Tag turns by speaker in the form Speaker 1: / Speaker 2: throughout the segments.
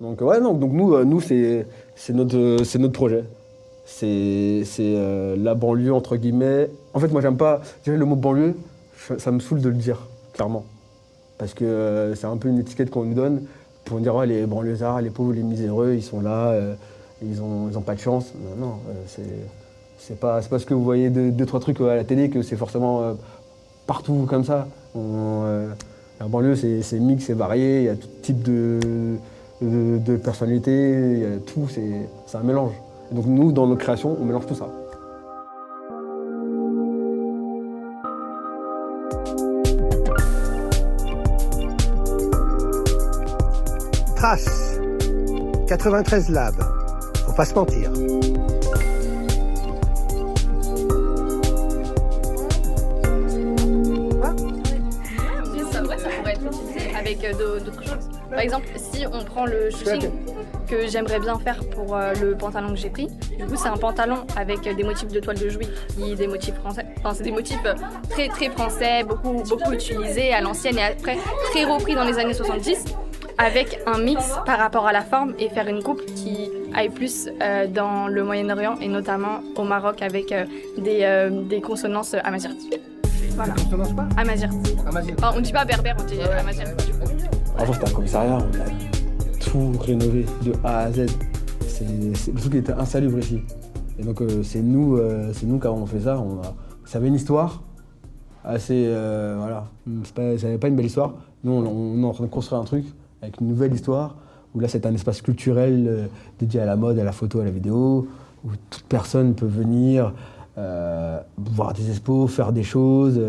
Speaker 1: Donc ouais, non, donc nous c'est notre projet. C'est la banlieue entre guillemets. En fait, moi j'aime pas dire le mot banlieue, ça me saoule de le dire, clairement. Parce que c'est un peu une étiquette qu'on nous donne pour dire ouais, les banlieusards, les pauvres, les miséreux, ils sont là, ils ont pas de chance. Non, c'est pas parce que vous voyez deux, trois trucs à la télé que c'est forcément partout comme ça. La banlieue, c'est mix, c'est varié, il y a tout type de personnalités, il y a tout, c'est un mélange. Et donc nous, dans nos créations, on mélange tout ça.
Speaker 2: Trace, 93 Lab, faut pas se mentir.
Speaker 3: Ça pourrait être utilisé avec d'autres choses. Par exemple, si on prend le shooting que j'aimerais bien faire pour le pantalon que j'ai pris, du coup c'est un pantalon avec des motifs de toile de Jouy, qui est des motifs français. Enfin, c'est des motifs très très français, beaucoup utilisés à l'ancienne et après très repris dans les années 70, avec un mix par rapport à la forme et faire une coupe qui aille plus dans le Moyen-Orient et notamment au Maroc avec des consonances amazigh. Voilà. Amazigh. Enfin, on ne dit pas berbère, on dit amazigh.
Speaker 1: Avant c'était un commissariat, on a tout rénové de A à Z. C'est le truc qui était insalubre ici. Et donc c'est nous qui avons fait ça. Ça avait une histoire assez voilà. Ça n'avait pas une belle histoire. Nous on est en train de construire un truc avec une nouvelle histoire où là c'est un espace culturel dédié à la mode, à la photo, à la vidéo, où toute personne peut venir voir des expos, faire des choses.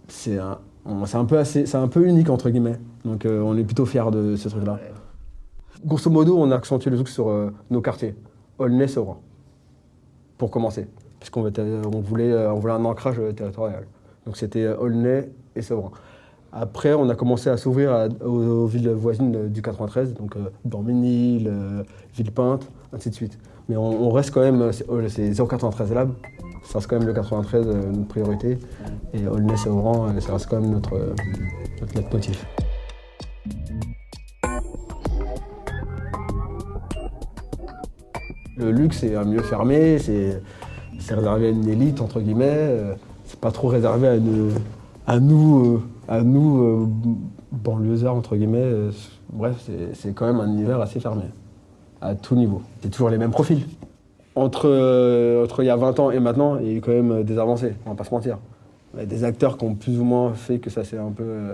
Speaker 1: C'est un peu unique entre guillemets. Donc on est plutôt fiers de ce truc-là. Grosso modo, on a accentué le truc sur nos quartiers, Aulnay, Sevran, pour commencer, puisqu'on voulait un ancrage territorial. Donc c'était Aulnay et Sevran. Après, on a commencé à s'ouvrir aux villes voisines du 93, donc Dorménil, Villepinte, ainsi de suite. Mais on reste quand même, c'est 093 Lab, ça reste quand même le 93 notre priorité, et Aulnay-Sevran, ça reste quand même notre motif. Le luxe, c'est un milieu fermé, c'est réservé à une élite, entre guillemets. C'est pas trop réservé à nous banlieusards, entre guillemets. Bref, c'est quand même un univers assez fermé, à tout niveau. C'est toujours les mêmes profils. Entre il y a 20 ans et maintenant, il y a eu quand même des avancées, on va pas se mentir. Il y a des acteurs qui ont plus ou moins fait que ça s'est un peu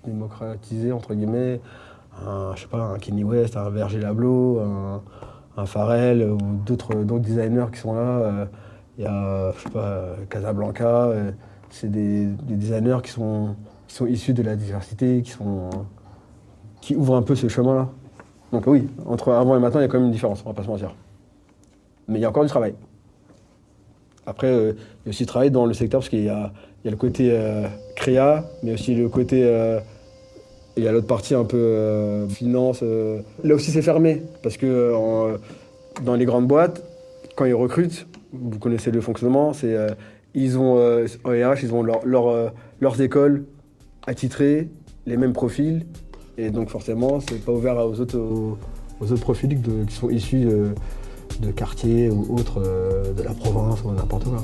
Speaker 1: démocratisé, entre guillemets. Un Kanye West, un Virgil Abloh, un Pharrell ou d'autres designers qui sont là. Il y a, Casablanca. C'est des designers qui sont issus de la diversité, qui ouvrent un peu ce chemin-là. Donc oui, entre avant et maintenant, il y a quand même une différence, on va pas se mentir. Mais il y a encore du travail. Après, il y a aussi du travail dans le secteur, parce qu'il y a le côté créa, mais aussi le côté... il y a l'autre partie un peu finance. Là aussi, c'est fermé, parce que dans les grandes boîtes, quand ils recrutent, vous connaissez le fonctionnement, c'est ils ont en RH, ils ont leurs écoles attitrées, les mêmes profils, et donc forcément, c'est pas ouvert aux autres profils qui sont issus de quartiers ou autres, de la province ou n'importe quoi.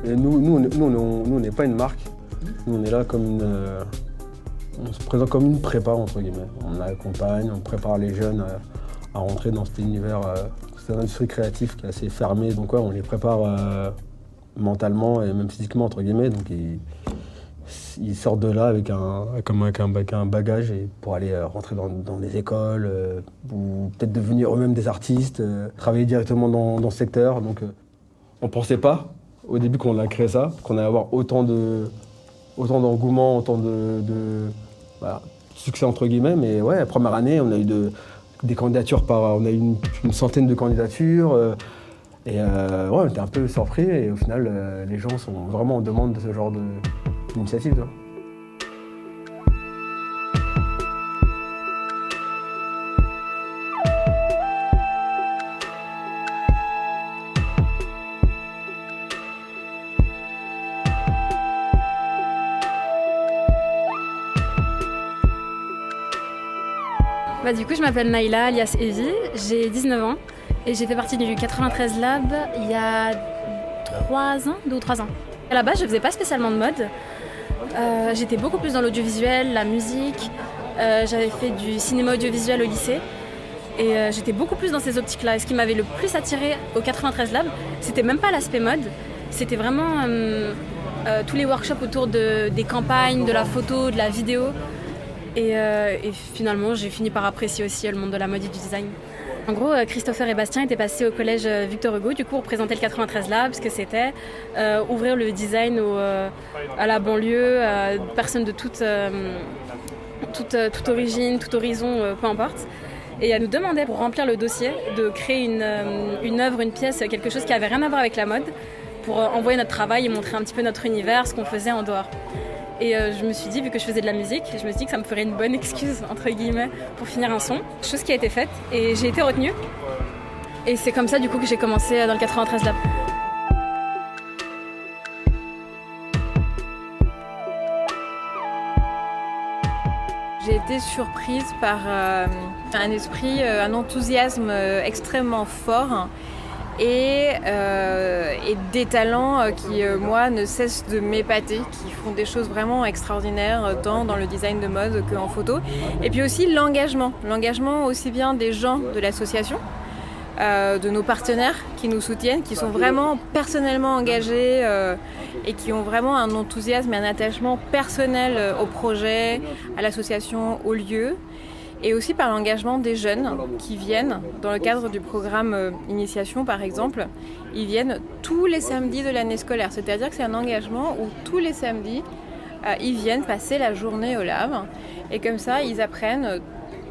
Speaker 1: Et nous, on n'est pas une marque. Nous, on est là comme on se présente comme une prépa, entre guillemets. On accompagne, on prépare les jeunes à rentrer dans cet univers, cette industrie créative qui est assez fermée. Donc ouais, on les prépare mentalement et même physiquement, entre guillemets. Donc ils sortent de là avec un bagage et pour aller rentrer dans des écoles ou peut-être devenir eux-mêmes des artistes, travailler directement dans ce secteur. Donc on ne pensait pas au début qu'on a créé ça, qu'on allait avoir autant d'engouement, autant de succès entre guillemets. Mais ouais, la première année, on a eu des candidatures on a eu une centaine de candidatures. On était un peu surpris et au final, les gens sont vraiment en demande de ce genre d'initiative.
Speaker 4: Du coup, je m'appelle Naïla, alias Evie, j'ai 19 ans et j'ai fait partie du 93 Lab il y a 2 ou 3 ans. À la base, je faisais pas spécialement de mode. J'étais beaucoup plus dans l'audiovisuel, la musique. J'avais fait du cinéma audiovisuel au lycée. Et j'étais beaucoup plus dans ces optiques-là. Et ce qui m'avait le plus attiré au 93 Lab, c'était même pas l'aspect mode. C'était vraiment tous les workshops autour des campagnes, de la photo, de la vidéo. Et finalement, j'ai fini par apprécier aussi le monde de la mode et du design. En gros, Christopher et Bastien étaient passés au collège Victor Hugo, du coup, pour présenter le 93 Lab, ce que c'était ouvrir le design à la banlieue, à personnes de toute origine, tout horizon, peu importe. Et elle nous demandait, pour remplir le dossier, de créer une œuvre, une pièce, quelque chose qui n'avait rien à voir avec la mode, pour envoyer notre travail et montrer un petit peu notre univers, ce qu'on faisait en dehors. Et je me suis dit, vu que je faisais de la musique, je me suis dit que ça me ferait une bonne excuse, entre guillemets, pour finir un son. Chose qui a été faite et j'ai été retenue. Et c'est comme ça, du coup, que j'ai commencé dans le 93 Lab.
Speaker 5: J'ai été surprise par un esprit, un enthousiasme extrêmement fort et des talents qui, moi, ne cessent de m'épater, qui font des choses vraiment extraordinaires tant dans le design de mode qu'en photo. Et puis aussi l'engagement aussi bien des gens de l'association, de nos partenaires qui nous soutiennent, qui sont vraiment personnellement engagés et qui ont vraiment un enthousiasme et un attachement personnel au projet, à l'association, au lieu. Et aussi par l'engagement des jeunes qui viennent, dans le cadre du programme Initiation par exemple, ils viennent tous les samedis de l'année scolaire. C'est-à-dire que c'est un engagement où tous les samedis, ils viennent passer la journée au lab. Et comme ça, ils apprennent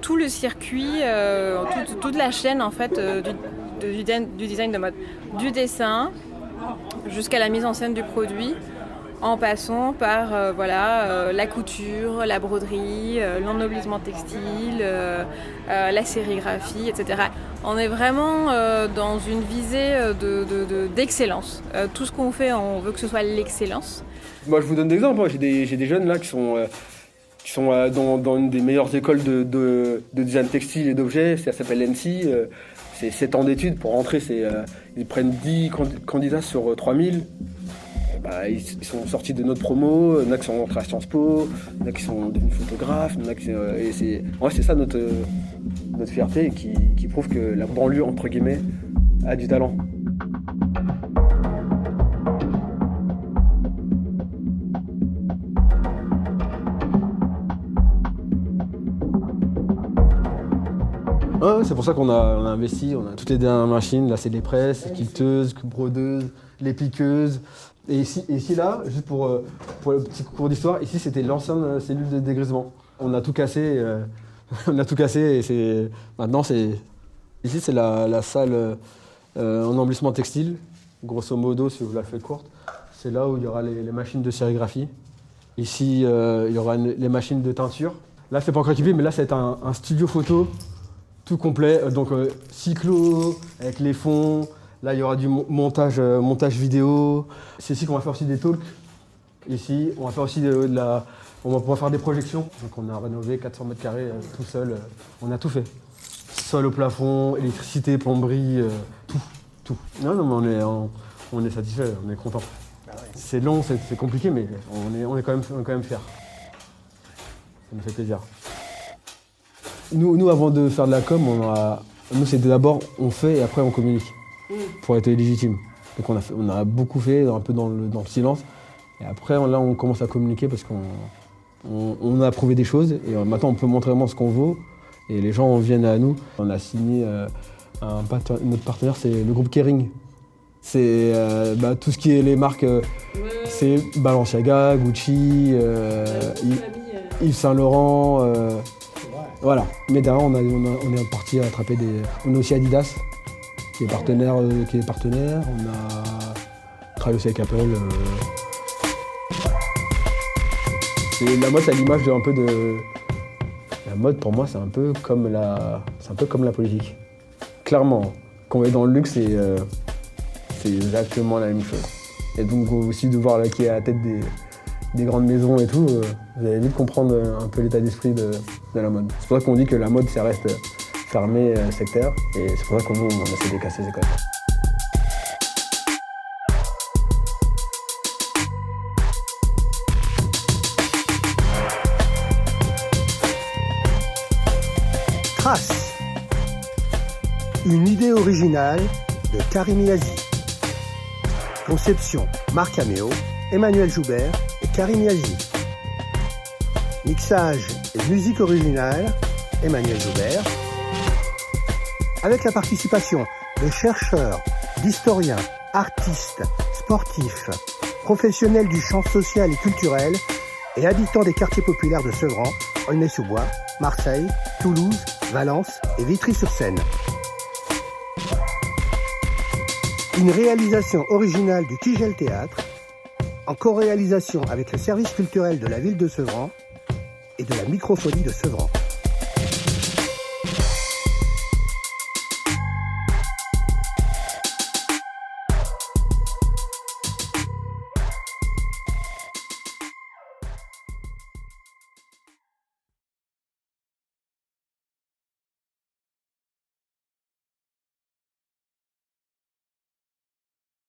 Speaker 5: tout le circuit, toute la chaîne en fait, du design de mode. Du dessin jusqu'à la mise en scène du produit, en passant par la couture, la broderie, l'ennoblissement textile, la sérigraphie, etc. On est vraiment dans une visée d'excellence. Tout ce qu'on fait, on veut que ce soit l'excellence.
Speaker 1: Moi, je vous donne des exemples. J'ai des jeunes là qui sont dans une des meilleures écoles de design textile et d'objets. Ça s'appelle l'ENSI. C'est 7 ans d'études pour rentrer. Ils prennent 10 candidats sur 3000. Ils sont sortis de notre promo, il y en a qui sont rentrés à Sciences Po, il y en a qui sont devenus photographes, il y en a qui, c'est ça notre fierté et qui prouve que la banlieue, entre guillemets, a du talent. C'est pour ça qu'on a investi, on a toutes les dernières machines, là c'est les presses, les quilteuses, brodeuses, les piqueuses. Et ici là, juste pour le petit cours d'histoire, ici c'était l'ancienne cellule de dégrisement. On a tout cassé, et maintenant ici c'est la salle en emplissement textile, grosso modo si vous la faites courte. C'est là où il y aura les machines de sérigraphie. Ici il y aura les machines de teinture. Là c'est pas encore équipé, mais là c'est un studio photo tout complet, donc cyclo avec les fonds. Là, il y aura du montage vidéo. C'est ici qu'on va faire aussi des talks. Ici, on va faire aussi on va pouvoir faire des projections. Donc, on a rénové 400 mètres carrés tout seul. On a tout fait. Sol au plafond, électricité, plomberie, tout. Non, mais on est satisfait, on est content. C'est long, c'est compliqué, mais on est quand même fiers. Ça nous fait plaisir. Nous, avant de faire de la com, nous, c'est d'abord on fait et après on communique. Pour être légitime. Donc on a beaucoup fait, un peu dans le silence. Et après, là, on commence à communiquer parce qu'on a approuvé des choses. Et maintenant, on peut montrer vraiment ce qu'on vaut. Et les gens viennent à nous. On a signé notre partenaire, c'est le groupe Kering. C'est tout ce qui est les marques, c'est Balenciaga, Gucci, Yves Saint Laurent. Voilà. Mais derrière, on est parti attraper on a aussi Adidas. Qui est partenaire. On a travaillé aussi avec Apple. La mode, c'est à l'image La mode, pour moi, c'est un peu comme la politique. Clairement, quand on est dans le luxe, c'est exactement la même chose. Et donc aussi de voir là qui est à la tête des grandes maisons et tout, vous allez vite comprendre un peu l'état d'esprit de la mode. C'est pour ça qu'on dit que la mode, ça reste fermé, sectaire, et c'est pour ça qu'on essaie de casser ces codes.
Speaker 2: Trace. Une idée originale de Karim Yazi. Conception Marc Améo, Emmanuel Joubert et Karim Yazi. Mixage et musique originale, Emmanuel Joubert. Avec la participation de chercheurs, d'historiens, artistes, sportifs, professionnels du champ social et culturel et habitants des quartiers populaires de Sevran, Aulnay-sous-Bois, Marseille, Toulouse, Valence et Vitry-sur-Seine. Une réalisation originale du Tigel Théâtre, en co-réalisation avec le service culturel de la ville de Sevran et de la Microphonie de Sevran.